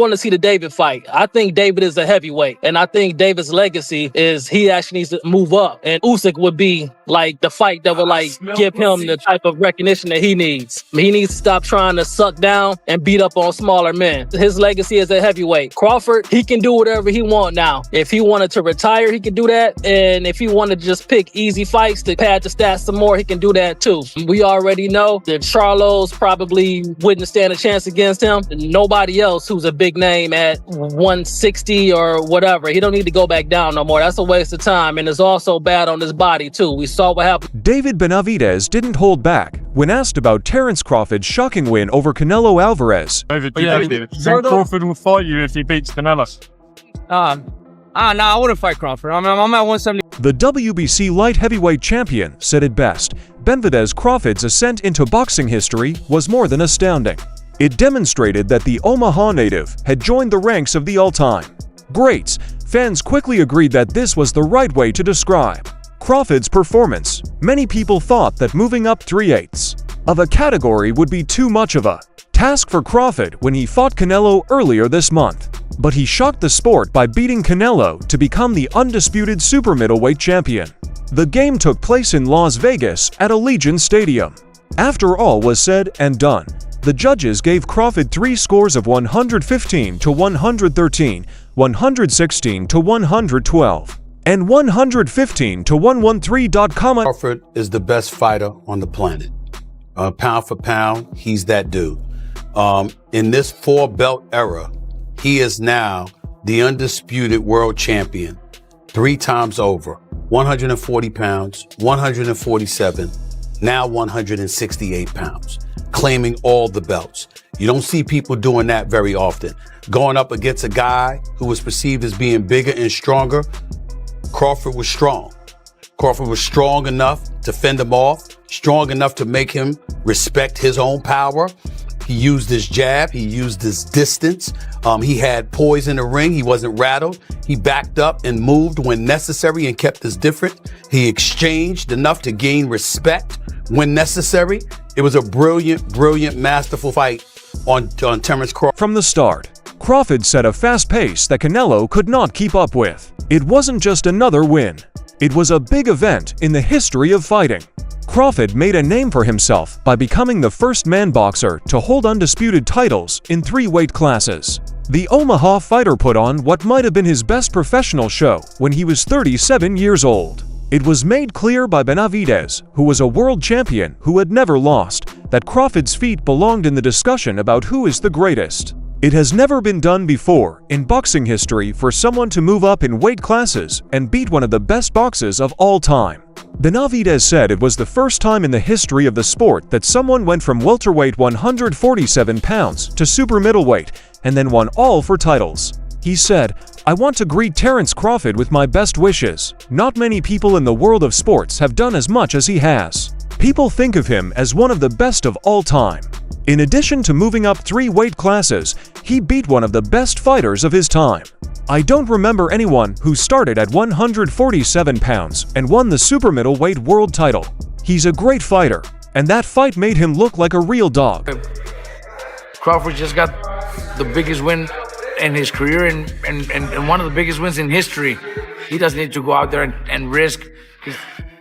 Want to see the David fight. I think David is a heavyweight, and I think David's legacy is he actually needs to move up, and Usyk would be like the fight that would like give him the type of recognition that he needs. He needs to stop trying to suck down and beat up on smaller men. His legacy is a heavyweight. Crawford, he can do whatever he wants now. If he wanted to retire, he can do that, and if he wanted to just pick easy fights to pad the stats some more, he can do that too. We already know that Charlo's probably wouldn't stand a chance against him. Nobody else who's a big name at 160 or whatever. He don't need to go back down no more. That's a waste of time, and it's also bad on his body too. We saw what happened. David Benavidez didn't hold back when asked about Terence Crawford's shocking win over Canelo Alvarez. David, Crawford will fight you if he beats Canelo. No, I wouldn't fight Crawford. I'm at 170. The WBC light heavyweight champion said it best. Benavidez Crawford's ascent into boxing history was more than astounding. It demonstrated that the Omaha native had joined the ranks of the all-time greats. Fans quickly agreed that this was the right way to describe Crawford's performance. Many people thought that moving up 3/8 of a category would be too much of a task for Crawford when he fought Canelo earlier this month. But he shocked the sport by beating Canelo to become the undisputed super middleweight champion. The game took place in Las Vegas at Allegiant Stadium. After all was said and done, the judges gave Crawford 3 scores of 115 to 113, 116 to 112, and 115 to 113. Crawford is the best fighter on the planet. Pound for pound, he's that dude. In this 4-belt era, he is now the undisputed world champion 3 times over. 140 pounds, 147, now 168 pounds, claiming all the belts. You don't see people doing that very often. Going up against a guy who was perceived as being bigger and stronger, Crawford was strong. Crawford was strong enough to fend him off, strong enough to make him respect his own power. He used his jab, he used his distance. He had poise in the ring, he wasn't rattled. He backed up and moved when necessary and kept us different. He exchanged enough to gain respect when necessary. It was a brilliant, masterful fight on Terence Crawford. From the start, Crawford set a fast pace that Canelo could not keep up with. It wasn't just another win. It was a big event in the history of fighting. Crawford made a name for himself by becoming the first man boxer to hold undisputed titles in 3 weight classes. The Omaha fighter put on what might have been his best professional show when he was 37 years old. It was made clear by Benavidez, who was a world champion who had never lost, that Crawford's feet belonged in the discussion about who is the greatest. It has never been done before in boxing history for someone to move up in weight classes and beat one of the best boxers of all time. Benavidez said it was the first time in the history of the sport that someone went from welterweight 147 pounds to super middleweight and then won all 4 titles. He said, "I want to greet Terence Crawford with my best wishes. Not many people in the world of sports have done as much as he has. People think of him as one of the best of all time." In addition to moving up 3 weight classes, he beat one of the best fighters of his time. "I don't remember anyone who started at 147 pounds and won the super middleweight world title. He's a great fighter, and that fight made him look like a real dog." Crawford just got the biggest win in his career and one of the biggest wins in history. He doesn't need to go out there and risk.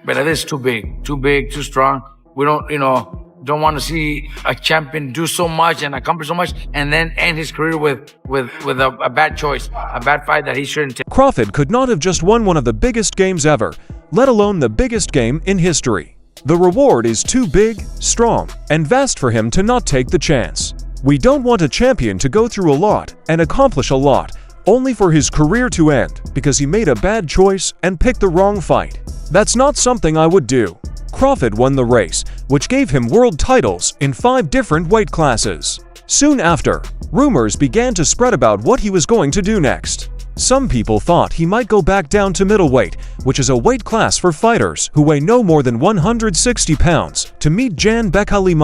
But that is too big, too strong. We don't want to see a champion do so much and accomplish so much and then end his career with a bad choice, a bad fight that he shouldn't take. Crawford could not have just won one of the biggest games ever, let alone the biggest game in history. The reward is too big, strong, and vast for him to not take the chance. We don't want a champion to go through a lot and accomplish a lot, only for his career to end because he made a bad choice and picked the wrong fight. That's not something I would do. Crawford won the race, which gave him world titles in 5 different weight classes. Soon after, rumors began to spread about what he was going to do next. Some people thought he might go back down to middleweight, which is a weight class for fighters who weigh no more than 160 pounds, to meet Jan Bekali,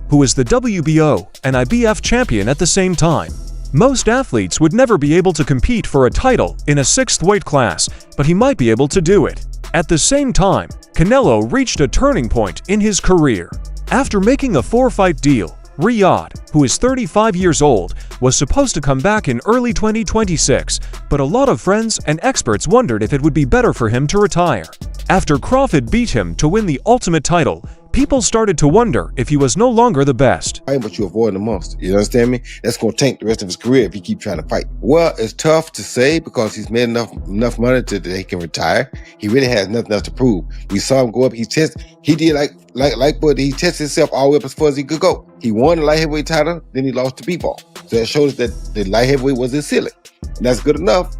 who is the WBO and IBF champion at the same time. Most athletes would never be able to compete for a title in a 6th weight class, but he might be able to do it. At the same time, Canelo reached a turning point in his career. After making a 4-fight deal, Riyadh, who is 35 years old, was supposed to come back in early 2026, but a lot of friends and experts wondered if it would be better for him to retire. After Crawford beat him to win the Ultimate title, people started to wonder if he was no longer the best. But you avoid the monster. You understand me? That's going to tank the rest of his career if he keep trying to fight. Well, it's tough to say because he's made enough money that he can retire. He really has nothing else to prove. We saw him go up. He did but he tested himself all the way up as far as he could go. He won the light heavyweight title, then he lost to B-Ball. So that shows that the light heavyweight was his ceiling. And that's good enough.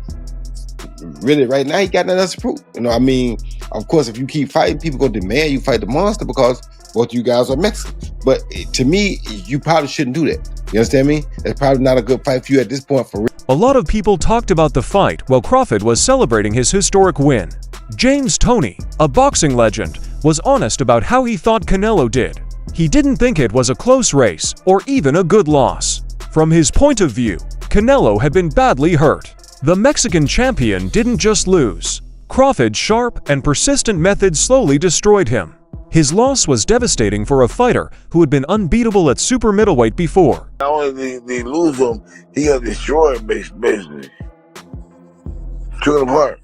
Really, right now, he got nothing else to prove. Of course, if you keep fighting, people going to demand you fight the monster because both of you guys are Mexican. But to me, you probably shouldn't do that. You understand me? It's probably not a good fight for you at this point for real. A lot of people talked about the fight while Crawford was celebrating his historic win. James Toney, a boxing legend, was honest about how he thought Canelo did. He didn't think it was a close race or even a good loss. From his point of view, Canelo had been badly hurt. The Mexican champion didn't just lose. Crawford's sharp and persistent methods slowly destroyed him. His loss was devastating for a fighter who had been unbeatable at super middleweight before. Not only did they lose him, he got destroyed basically. Took him apart.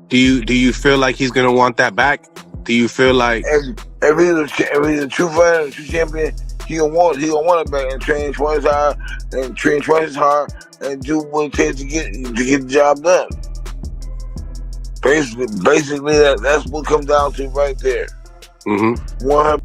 Do you feel like he's gonna want that back? Do you feel like if he's a true fighter, a true champion, he gonna want it back and train twice as hard and do what it takes to get the job done. Basically, that's what comes down to right there.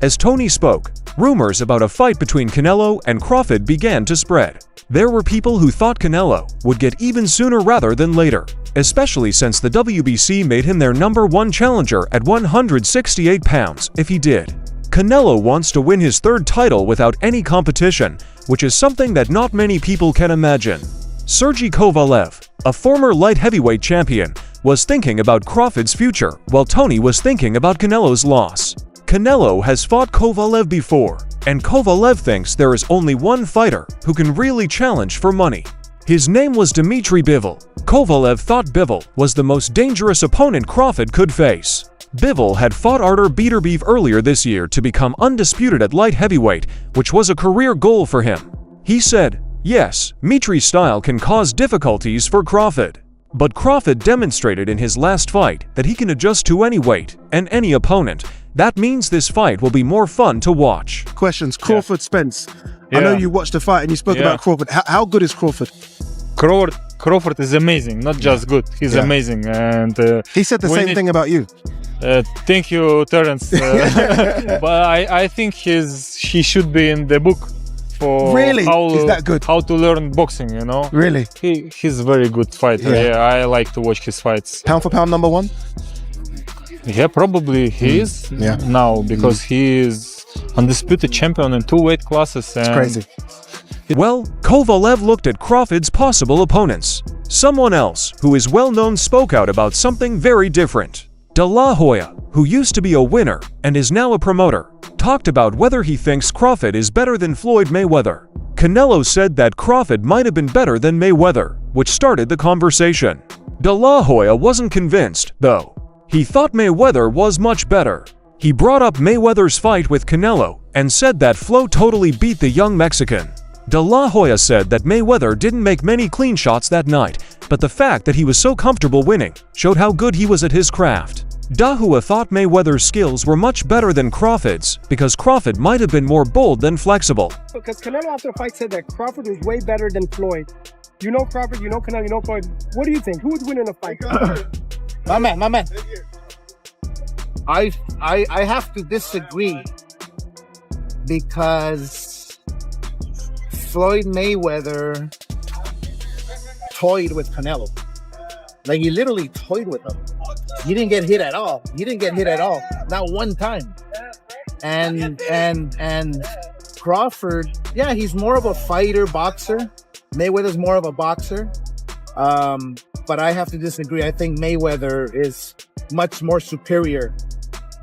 As Toney spoke, rumors about a fight between Canelo and Crawford began to spread. There were people who thought Canelo would get even sooner rather than later, especially since the WBC made him their #1 challenger at 168 pounds if he did. Canelo wants to win his third title without any competition, which is something that not many people can imagine. Sergey Kovalev, a former light heavyweight champion, was thinking about Crawford's future while Toney was thinking about Canelo's loss. Canelo has fought Kovalev before, and Kovalev thinks there is only one fighter who can really challenge for money. His name was Dmitry Bivol. Kovalev thought Bivol was the most dangerous opponent Crawford could face. Bivol had fought Artur Beterbiev earlier this year to become undisputed at light heavyweight, which was a career goal for him. He said, yes, Dmitri's style can cause difficulties for Crawford. But Crawford demonstrated in his last fight that he can adjust to any weight and any opponent. That means this fight will be more fun to watch. Questions. Crawford, Spence. I know you watched the fight and you spoke about Crawford. How good is Crawford? Crawford is amazing, not just good. He's amazing, and he said the same thing about you. Thank you, Terence. But I think he should be in the book for really? Is that good? How to learn boxing, you know? Really? He's a very good fighter. Yeah, I like to watch his fights. Pound for pound #1? Yeah, probably he is now because he is undisputed champion in 2 weight classes. And it's crazy. Well, Kovalev looked at Crawford's possible opponents. Someone else who is well known spoke out about something very different. De La Hoya, who used to be a winner and is now a promoter, talked about whether he thinks Crawford is better than Floyd Mayweather. Canelo said that Crawford might have been better than Mayweather, which started the conversation. De La Hoya wasn't convinced, though. He thought Mayweather was much better. He brought up Mayweather's fight with Canelo and said that Flo totally beat the young Mexican. De La Hoya said that Mayweather didn't make many clean shots that night, but the fact that he was so comfortable winning showed how good he was at his craft. De Hoya thought Mayweather's skills were much better than Crawford's because Crawford might have been more bold than flexible. Because Canelo after the fight said that Crawford was way better than Floyd. You know Crawford, you know Canelo, you know Floyd. What do you think? Who would win in a fight? My man. I have to disagree because Floyd Mayweather toyed with Canelo. Like, he literally toyed with him. He didn't get hit at all. Not one time. And Crawford, yeah, he's more of a fighter, boxer. Mayweather's more of a boxer. But I have to disagree. I think Mayweather is much more superior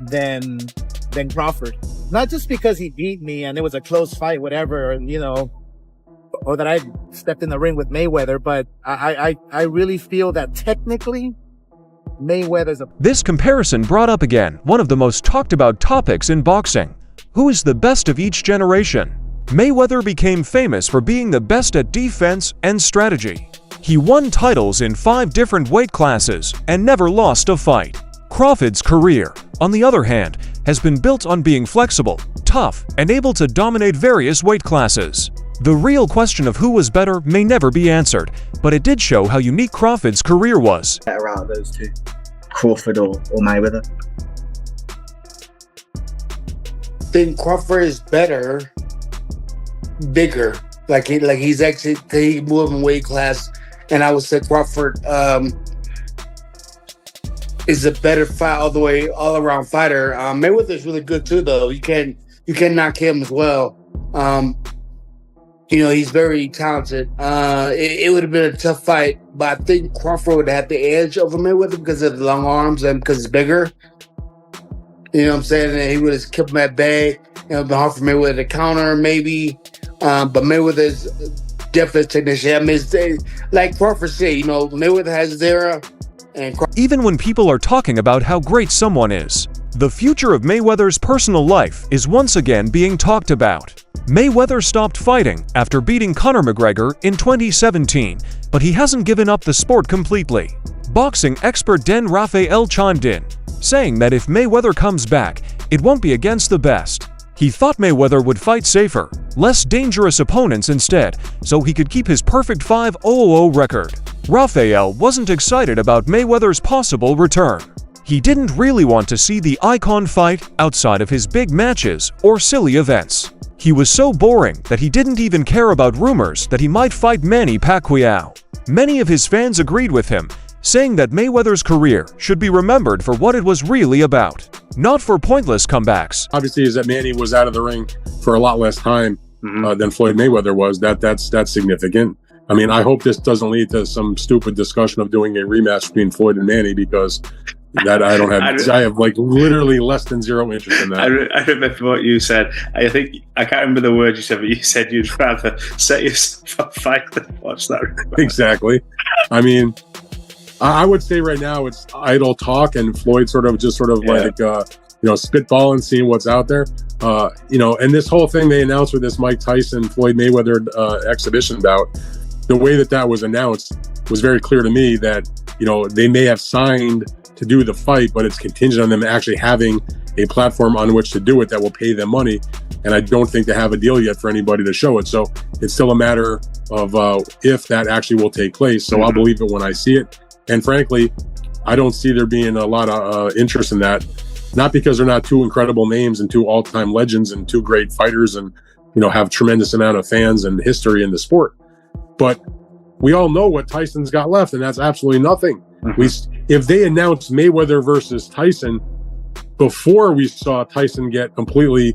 than Crawford. Not just because he beat me and it was a close fight, whatever, or that I stepped in the ring with Mayweather, but I really feel that technically Mayweather's This comparison brought up again one of the most talked about topics in boxing. Who is the best of each generation? Mayweather became famous for being the best at defense and strategy. He won titles in 5 different weight classes and never lost a fight. Crawford's career, on the other hand, has been built on being flexible, tough, and able to dominate various weight classes. The real question of who was better may never be answered, but it did show how unique Crawford's career was. Better out of those two, Crawford or Mayweather? I think Crawford is better, bigger. Like he's actually he moved in weight class, and I would say Crawford is a better fight all around fighter. Mayweather's really good too, though. You can't knock him as well. He's very talented. It would have been a tough fight, but I think Crawford would have the edge over Mayweather because of the long arms and because he's bigger. You know what I'm saying? And he would have kept him at bay. It would have been hard for Mayweather to counter, maybe. But Mayweather's definitely a technician. I mean, like Crawford said, Mayweather has his era. Even when people are talking about how great someone is, the future of Mayweather's personal life is once again being talked about. Mayweather stopped fighting after beating Conor McGregor in 2017, but he hasn't given up the sport completely. Boxing expert Den Raphael chimed in, saying that if Mayweather comes back, it won't be against the best. He thought Mayweather would fight safer, less dangerous opponents instead, so he could keep his perfect 5-0-0 record. Raphael wasn't excited about Mayweather's possible return. He didn't really want to see the icon fight outside of his big matches or silly events. He was so boring that he didn't even care about rumors that he might fight Manny Pacquiao. Many of his fans agreed with him, saying that Mayweather's career should be remembered for what it was really about, not for pointless comebacks. Obviously, is that Manny was out of the ring for a lot less time than Floyd Mayweather was. That's significant. I mean, I hope this doesn't lead to some stupid discussion of doing a rematch between Floyd and Manny, because that I have like literally less than zero interest in that. I remember what you said. I can't remember the word you said, but you said you'd rather set yourself up fight than watch that rematch. Exactly. I mean, I would say right now it's idle talk, and Floyd like spitballing, seeing what's out there. And this whole thing they announced with this Mike Tyson Floyd Mayweather exhibition bout, the way that was announced was very clear to me that they may have signed to do the fight, but it's contingent on them actually having a platform on which to do it that will pay them money. And I don't think they have a deal yet for anybody to show it. So it's still a matter of if that actually will take place. So I'll believe it when I see it. And frankly, I don't see there being a lot of interest in that. Not because they're not two incredible names and two all-time legends and two great fighters and, have tremendous amount of fans and history in the sport. But we all know what Tyson's got left, and that's absolutely nothing. If they announced Mayweather versus Tyson before we saw Tyson get completely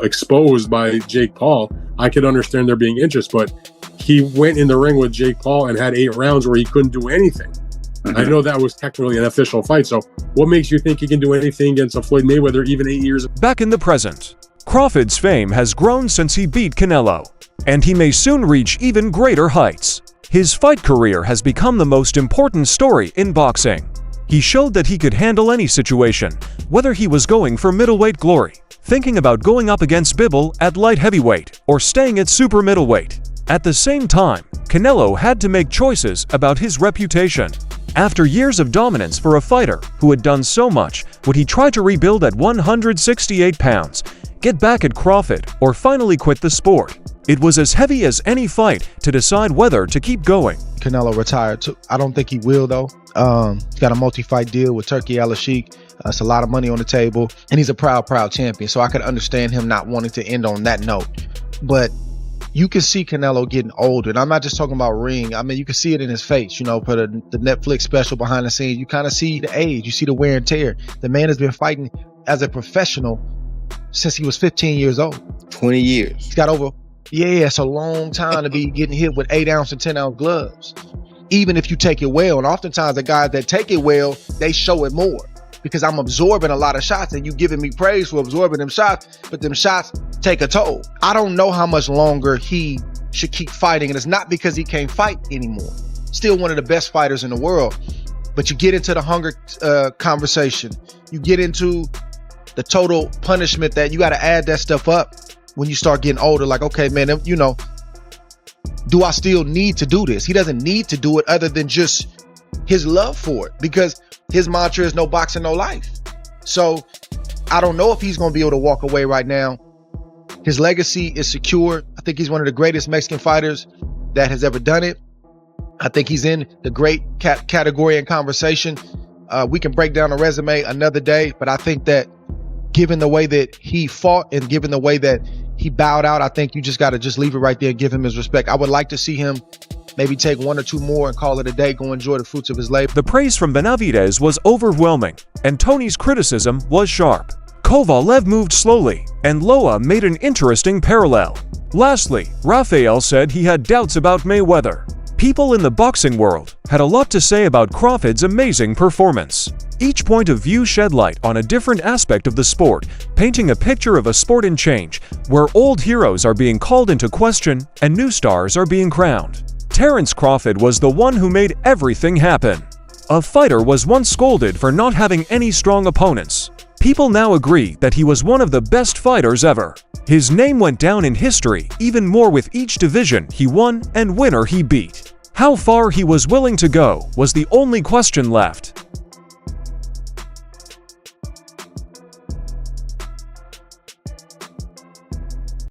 exposed by Jake Paul, I could understand there being interest. But he went in the ring with Jake Paul and had 8 rounds where he couldn't do anything. I know that was technically an official fight, so what makes you think he can do anything against a Floyd Mayweather even 8 years? Back in the present, Crawford's fame has grown since he beat Canelo, and he may soon reach even greater heights. His fight career has become the most important story in boxing. He showed that he could handle any situation, whether he was going for middleweight glory, thinking about going up against Bivol at light heavyweight, or staying at super middleweight. At the same time, Canelo had to make choices about his reputation. After years of dominance for a fighter who had done so much, would he try to rebuild at 168 pounds, get back at Crawford, or finally quit the sport? It was as heavy as any fight to decide whether to keep going. Canelo retired. I don't think he will, though. He's got a multi-fight deal with Turki Al-Sheikh. It's a lot of money on the table, and he's a proud champion. So I could understand him not wanting to end on that note. But you can see Canelo getting older, and I'm not just talking about ring. I mean, you can see it in his face. For the Netflix special behind the scenes, you kind of see the age, you see the wear and tear. The man has been fighting as a professional since he was 15 years old. 20 years. He's got over. Yeah, it's a long time to be getting hit with 8-ounce and 10-ounce gloves. Even if you take it well, and oftentimes the guys that take it well, they show it more. Because I'm absorbing a lot of shots and you giving me praise for absorbing them shots, but them shots take a toll. I don't know how much longer he should keep fighting, and it's not because he can't fight anymore. Still one of the best fighters in the world. But you get into the hunger conversation. You get into the total punishment that you got to add that stuff up. when you start getting older, like, okay, man, you know, do I still need to do this? He doesn't need to do it other than just his love for it, because his mantra is no boxing, no life. So I don't know if he's going to be able to walk away right now. His legacy is secure. I think he's one of the greatest Mexican fighters that has ever done it. I think he's in the great category and conversation. We can break down a resume another day, but I think that given the way that he fought and given the way that he bowed out, I think you just got to just leave it right there and give him his respect. I would like to see him maybe take 1 or 2 more and call it a day, go enjoy the fruits of his labor. The praise from Benavidez was overwhelming, and Tony's criticism was sharp. Kovalev moved slowly, and Loa made an interesting parallel. Lastly, Rafael said he had doubts about Mayweather. People in the boxing world had a lot to say about Crawford's amazing performance. Each point of view shed light on a different aspect of the sport, painting a picture of a sport in change, where old heroes are being called into question and new stars are being crowned. Terence Crawford was the one who made everything happen. A fighter was once scolded for not having any strong opponents. People now agree that he was one of the best fighters ever. His name went down in history even more with each division he won and winner he beat. How far he was willing to go was the only question left.